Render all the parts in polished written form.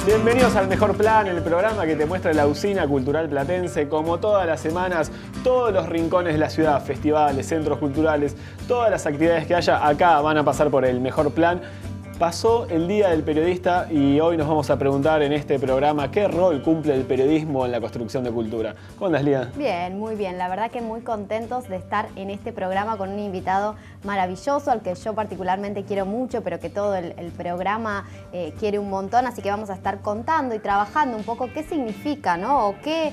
Bienvenidos al Mejor Plan, el programa que te muestra la usina cultural platense, como todas las semanas, todos los rincones de la ciudad, festivales, centros culturales, todas las actividades que haya acá van a pasar por el Mejor Plan. Pasó el Día del Periodista y hoy nos vamos a preguntar en este programa qué rol cumple el periodismo en la construcción de cultura. ¿Cómo andas, Lía? Bien, muy bien. La verdad que muy contentos de estar en este programa con un invitado maravilloso, al que yo particularmente quiero mucho, pero que todo el programa quiere un montón. Así que vamos a estar contando y trabajando un poco qué significa, ¿no? O qué,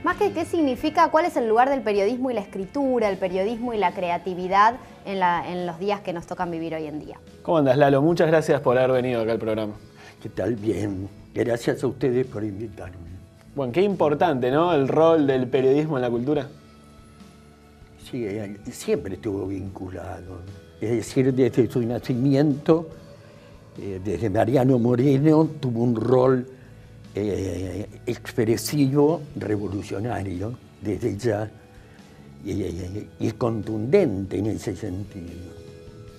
más que qué significa, cuál es el lugar del periodismo y la escritura, el periodismo y la creatividad en los días que nos tocan vivir hoy en día. ¿Cómo andas, Lalo? Muchas gracias por haber venido acá al programa. ¿Qué tal? Bien. Gracias a ustedes por invitarme. Bueno, qué importante, ¿no? El rol del periodismo en la cultura. Sí, siempre estuvo vinculado. Es decir, desde su nacimiento, desde Mariano Moreno, tuvo un rol expresivo, revolucionario, desde ya, y contundente en ese sentido.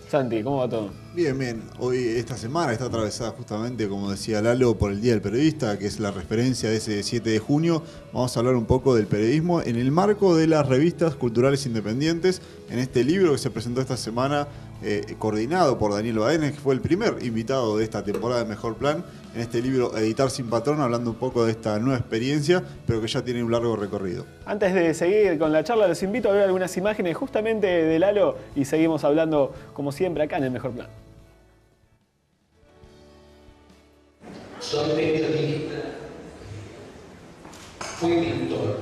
Santi, ¿cómo va todo? Bien, bien. Hoy, esta semana está atravesada justamente, como decía Lalo, por el Día del Periodista, que es la referencia de ese 7 de junio. Vamos a hablar un poco del periodismo en el marco de las revistas culturales independientes, en este libro que se presentó esta semana, coordinado por Daniel Badenes, que fue el primer invitado de esta temporada de Mejor Plan, en este libro Editar sin patrón, hablando un poco de esta nueva experiencia, pero que ya tiene un largo recorrido. Antes de seguir con la charla, los invito a ver algunas imágenes justamente de Lalo y seguimos hablando, como siempre, acá en el Mejor Plan. Soy periodista, fui pintor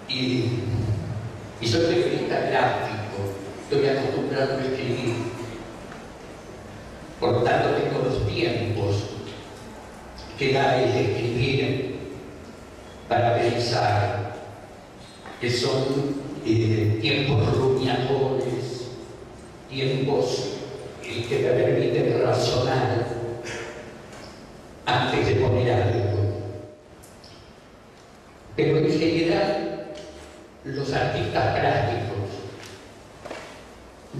y soy periodista gráfico, estoy acostumbrado a escribir, por lo tanto tengo los tiempos que da el escribir para pensar, que son tiempos rumiadores, tiempos que me permiten razonar antes de poner algo. Pero en general, los artistas plásticos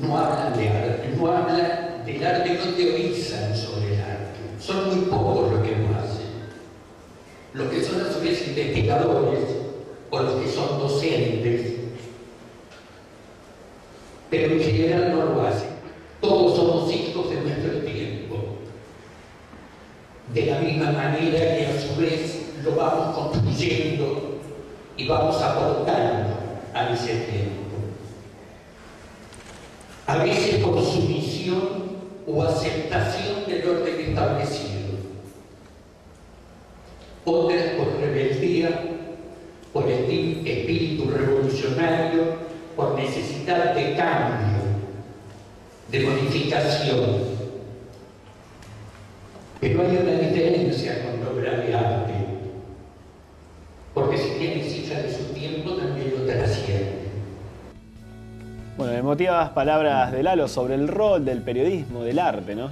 no hablan de arte, no hablan del arte, no teorizan sobre el arte. Son muy pocos los que lo hacen. Los que son a su vez investigadores o los que son docentes, pero en general no lo hacen. Todos somos hijos de nuestro tiempo. De la misma manera que a su vez lo vamos construyendo y vamos aportando a ese tiempo. A veces por sumisión o aceptación del orden establecido. Otras por rebeldía, por espíritu revolucionario, por necesidad de cambio, de modificación. Pero hay una diferencia con la obra de arte, porque si tiene hija de su tiempo también lo trasciende. Bueno, emotivas palabras de Lalo sobre el rol del periodismo, del arte, ¿no?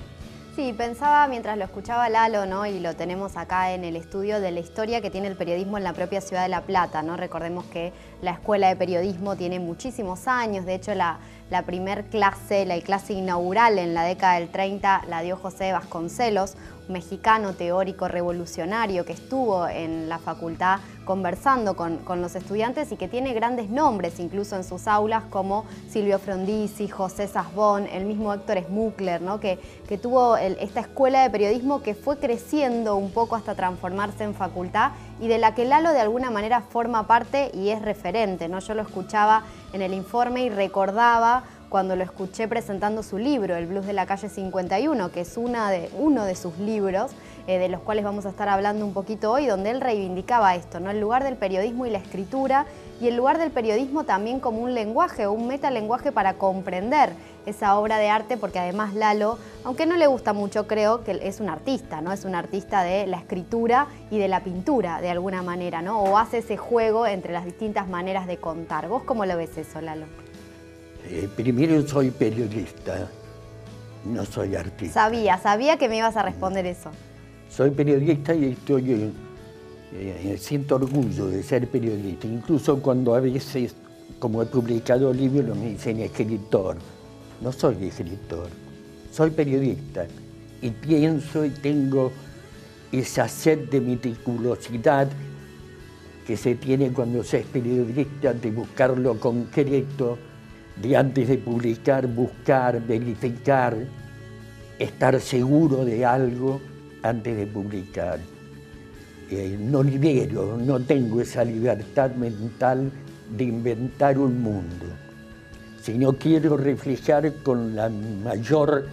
Sí, pensaba mientras lo escuchaba Lalo, ¿no? Y lo tenemos acá en el estudio, de la historia que tiene el periodismo en la propia ciudad de La Plata, ¿no? Recordemos que la Escuela de Periodismo tiene muchísimos años. De hecho, la primer clase, la clase inaugural en la década del 30 la dio José Vasconcelos, un mexicano teórico revolucionario que estuvo en la facultad conversando con los estudiantes y que tiene grandes nombres incluso en sus aulas, como Silvio Frondizi, José Sasbón, el mismo Héctor Smukler, ¿no? que tuvo esta escuela de periodismo que fue creciendo un poco hasta transformarse en facultad y de la que Lalo de alguna manera forma parte y es referente, ¿no? Yo lo escuchaba en el informe y recordaba cuando lo escuché presentando su libro, El Blues de la Calle 51, que es uno de sus libros, de los cuales vamos a estar hablando un poquito hoy, donde él reivindicaba esto, ¿no? El lugar del periodismo y la escritura, y el lugar del periodismo también como un lenguaje o un metalenguaje para comprender esa obra de arte, porque además Lalo, aunque no le gusta mucho, creo que es un artista, ¿no? Es un artista de la escritura y de la pintura, de alguna manera, ¿no? O hace ese juego entre las distintas maneras de contar. ¿Vos cómo lo ves eso, Lalo? Primero, soy periodista, no soy artista. Sabía que me ibas a responder eso. Soy periodista y siento orgullo de ser periodista, incluso cuando a veces, como he publicado libros, me dicen escritor. No soy escritor, soy periodista y pienso y tengo esa sed de meticulosidad que se tiene cuando se es periodista, de buscar lo concreto, de antes de publicar, buscar, verificar, estar seguro de algo antes de publicar. No tengo esa libertad mental de inventar un mundo, sino quiero reflejar con la mayor,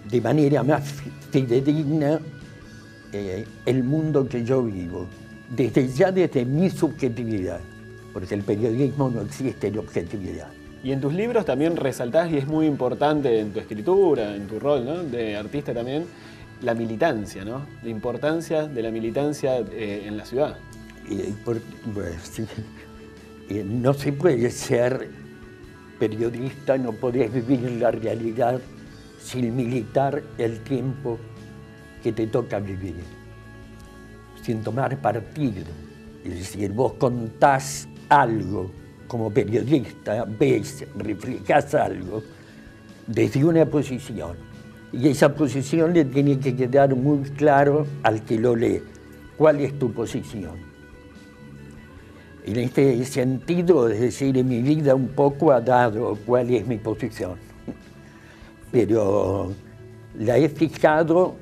de manera más fidedigna, el mundo que yo vivo, desde mi subjetividad, porque el periodismo no existe en objetividad. Y en tus libros también resaltás, y es muy importante en tu escritura, en tu rol, ¿no?, de artista también, la militancia, ¿no? La importancia de la militancia en la ciudad. No se puede ser periodista, no podés vivir la realidad sin militar el tiempo que te toca vivir, sin tomar partido. Es decir, vos contás algo como periodista, ves, reflejás algo desde una posición, y esa posición le tiene que quedar muy claro al que lo lee cuál es tu posición. En este sentido, es decir, en mi vida un poco ha dado cuál es mi posición, pero la he fijado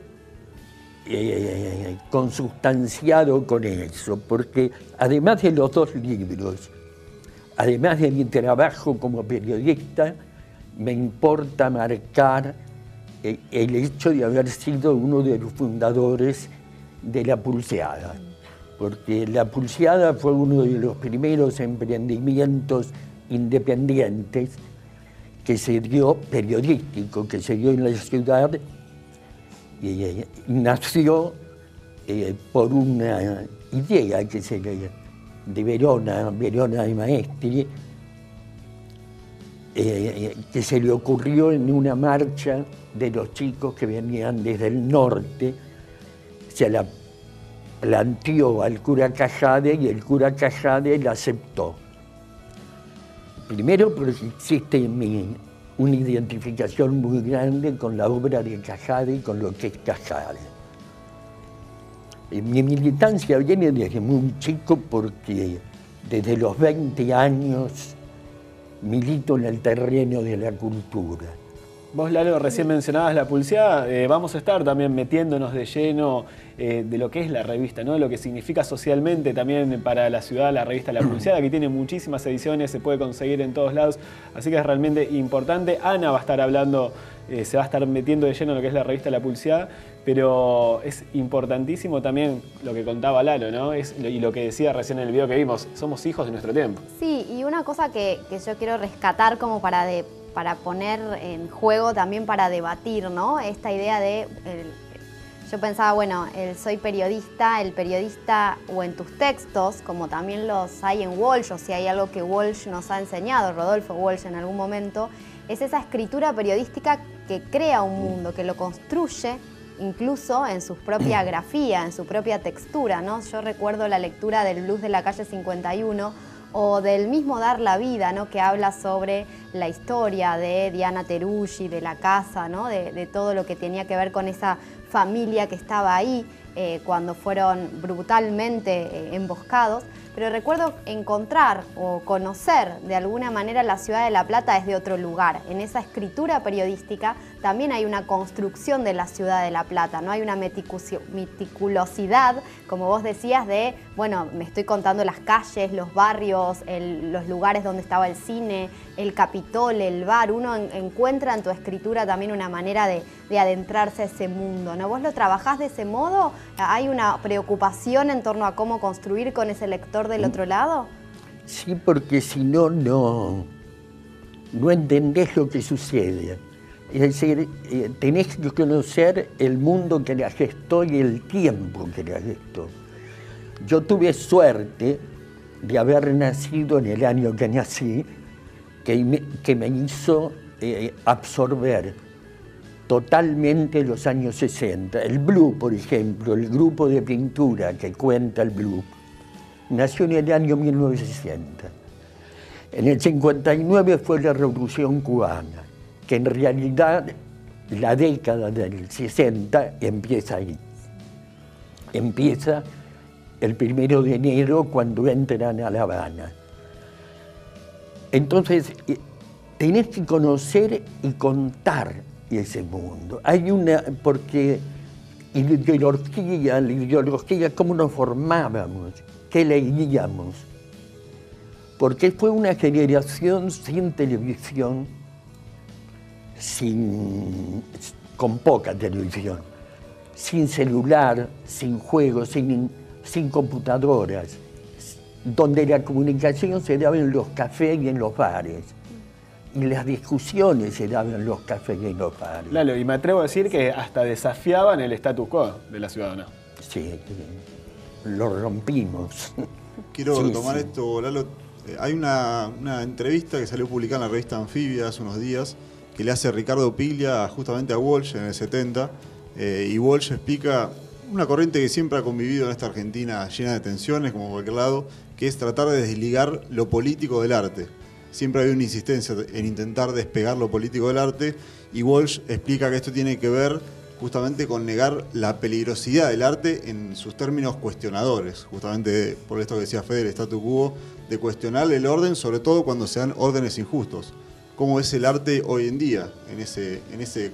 consustanciado con eso, porque además de los dos libros, además de mi trabajo como periodista, me importa marcar el hecho de haber sido uno de los fundadores de La Pulseada, porque La Pulseada fue uno de los primeros emprendimientos independientes que se dio, periodístico, que se dio en la ciudad, y nació por una idea que se de Verona de Maestri, que se le ocurrió en una marcha de los chicos que venían desde el norte. Se la planteó al cura Cajade y el cura Cajade la aceptó. Primero porque existe en mí una identificación muy grande con la obra de Cajade y con lo que es Cajade. Mi militancia viene desde muy chico porque desde los 20 años milito en el terreno de la cultura. Vos, Lalo, recién mencionabas La Pulseada. Vamos a estar también metiéndonos de lleno de lo que es la revista, ¿no? Lo que significa socialmente también para la ciudad la revista La Pulseada, que tiene muchísimas ediciones, se puede conseguir en todos lados, así que es realmente importante. Ana va a estar hablando, se va a estar metiendo de lleno en lo que es la revista La Pulseada, pero es importantísimo también lo que contaba Lalo, ¿no? Y lo que decía recién en el video que vimos, somos hijos de nuestro tiempo. Sí, y una cosa que yo quiero rescatar como para poner en juego, también para debatir, ¿no? Esta idea de, yo pensaba, bueno, soy periodista, el periodista, o en tus textos, como también los hay en Walsh, o si hay algo que Walsh nos ha enseñado, Rodolfo Walsh en algún momento, es esa escritura periodística que crea un mundo, que lo construye incluso en su propia grafía, en su propia textura, ¿no? Yo recuerdo la lectura del Blues de la calle 51, o del mismo Dar la Vida, ¿no?, que habla sobre la historia de Diana Teruggi, de la casa, ¿no?, de todo lo que tenía que ver con esa familia que estaba ahí cuando fueron brutalmente emboscados. Pero recuerdo encontrar o conocer de alguna manera la ciudad de La Plata desde otro lugar. En esa escritura periodística también hay una construcción de la ciudad de La Plata, ¿no? Hay una meticulosidad, como vos decías, de, bueno, me estoy contando las calles, los barrios, los lugares donde estaba el cine, el Capitol, el bar. Uno encuentra en tu escritura también una manera de adentrarse a ese mundo, ¿no? ¿Vos lo trabajás de ese modo? ¿Hay una preocupación en torno a cómo construir con ese lector del otro lado? Sí, porque si no, no entendés lo que sucede. Es decir, tenés que conocer el mundo que la gestó y el tiempo que la gestó. Yo tuve suerte de haber nacido en el año que nací, que me hizo absorber totalmente los años 60. El Blue, por ejemplo, el grupo de pintura que cuenta el Blue, nació en el año 1960. En el 59 fue la Revolución Cubana, que en realidad la década del 60 empieza ahí. Empieza el 1 de enero cuando entran a La Habana. Entonces, tenés que conocer y contar ese mundo. Hay una, porque la ideología, cómo nos formábamos, qué leíamos. Porque fue una generación sin televisión, con poca televisión, sin celular, sin juegos, sin computadoras, donde la comunicación se daba en los cafés y en los bares. Y las discusiones se daban en los cafés y en los bares. Lalo, y me atrevo a decir que hasta desafiaban el status quo de la ciudad, ¿no? Sí, lo rompimos. Quiero retomar esto, Lalo. Hay una entrevista que salió publicada en la revista Anfibia hace unos días, que le hace Ricardo Piglia justamente a Walsh en el 70, y Walsh explica una corriente que siempre ha convivido en esta Argentina llena de tensiones, como en cualquier lado, que es tratar de desligar lo político del arte. Siempre había una insistencia en intentar despegar lo político del arte, y Walsh explica que esto tiene que ver justamente con negar la peligrosidad del arte en sus términos cuestionadores, justamente por esto que decía Fede, el statu quo, de cuestionar el orden, sobre todo cuando se dan órdenes injustos. ¿Cómo es el arte hoy en día en ese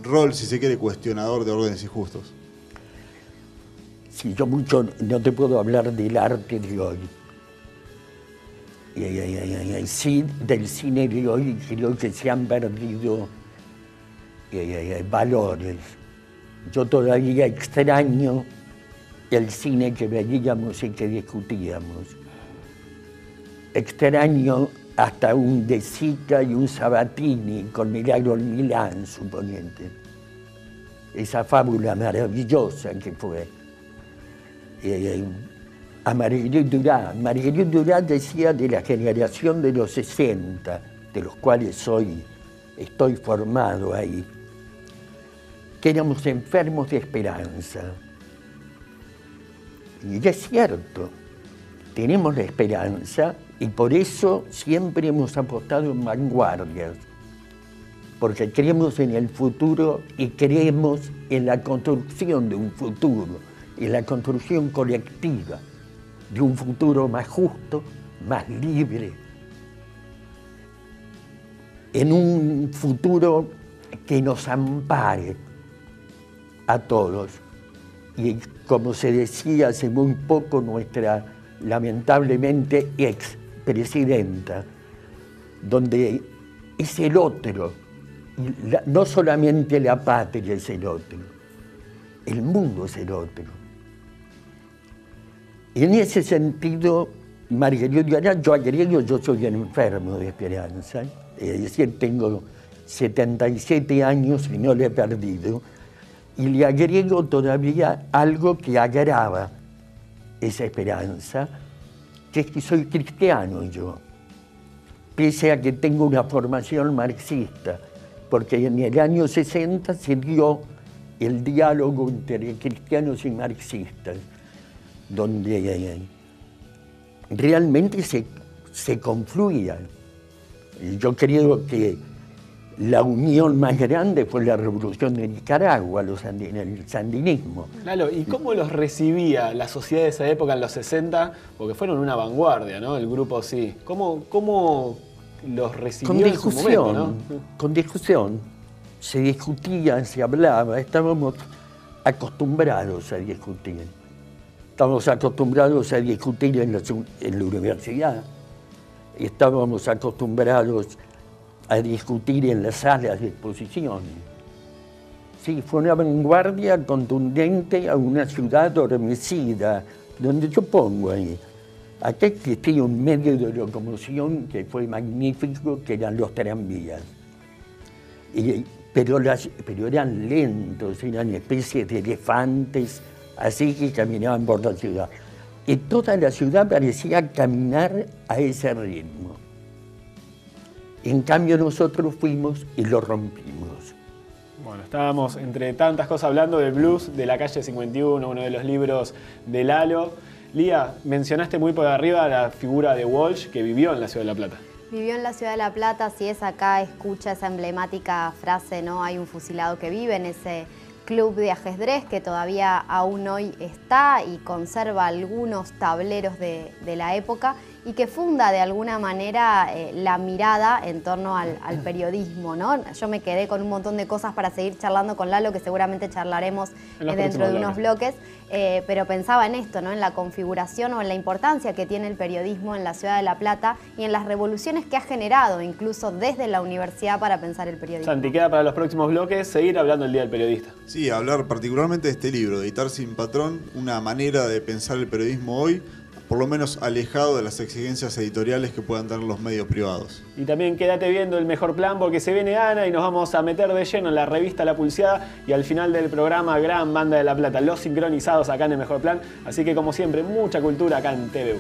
rol, si se quiere, cuestionador de órdenes injustos? Sí, yo mucho no te puedo hablar del arte de hoy. Sí, del cine de hoy creo que se han perdido valores. Yo todavía extraño el cine que veíamos y que discutíamos. Extraño hasta un De Sica y un Sabatini con Milagro en Milán, suponete. Esa fábula maravillosa que fue. A Marguerite Duras. Marguerite Duras decía de la generación de los 60, de los cuales estoy formado ahí, que éramos enfermos de esperanza. Y es cierto, tenemos la esperanza y por eso siempre hemos apostado en vanguardias, porque creemos en el futuro y creemos en la construcción de un futuro, en la construcción colectiva de un futuro más justo, más libre, en un futuro que nos ampare a todos. Y como se decía hace muy poco, nuestra lamentablemente expresidenta, donde es el otro, no solamente la patria es el otro, el mundo es el otro. En ese sentido, Marguerite Duras, yo agrego, yo soy enfermo de esperanza, es decir, tengo 77 años y no le he perdido, y le agrego todavía algo que agrava esa esperanza, que es que soy cristiano yo, pese a que tengo una formación marxista, porque en el año 60 se dio el diálogo entre cristianos y marxistas, donde realmente se confluían. Yo creo que la unión más grande fue la revolución de Nicaragua, el sandinismo. Lalo, ¿y cómo los recibía la sociedad de esa época en los 60? Porque fueron una vanguardia, ¿no? El grupo sí. ¿Cómo los recibió en su momento, ¿no? Con discusión. Se discutía, se hablaba, estábamos acostumbrados a discutir. Estábamos acostumbrados a discutir en la universidad. Estábamos acostumbrados a discutir en las salas de exposición. Sí, fue una vanguardia contundente a una ciudad adormecida, donde yo pongo ahí Acá existía un medio de locomoción que fue magnífico, que eran los tranvías. Pero eran lentos, eran especies de elefantes, así que caminaban por la ciudad. Y toda la ciudad parecía caminar a ese ritmo. En cambio nosotros fuimos y lo rompimos. Bueno, estábamos entre tantas cosas hablando del blues de la calle 51, uno de los libros de Lalo. Lía, mencionaste muy por arriba la figura de Walsh, que vivió en la Ciudad de La Plata. Vivió en la Ciudad de La Plata, si es acá, escucha esa emblemática frase, ¿no? Hay un fusilado que vive en ese club de ajedrez que todavía aún hoy está y conserva algunos tableros de la época y que funda de alguna manera la mirada en torno al periodismo, ¿no? Yo me quedé con un montón de cosas para seguir charlando con Lalo, que seguramente charlaremos dentro de unos bloques, pero pensaba en esto, ¿no? En la configuración o en la importancia que tiene el periodismo en la Ciudad de La Plata y en las revoluciones que ha generado, incluso desde la universidad, para pensar el periodismo. Santi, queda para los próximos bloques seguir hablando del Día del Periodista. Sí, hablar particularmente de este libro, Editar sin patrón, una manera de pensar el periodismo hoy, por lo menos alejado de las exigencias editoriales que puedan tener los medios privados. Y también quédate viendo El Mejor Plan, porque se viene Ana y nos vamos a meter de lleno en la revista La Pulseada y al final del programa Gran Banda de La Plata, los sincronizados acá en El Mejor Plan. Así que como siempre, mucha cultura acá en TVU.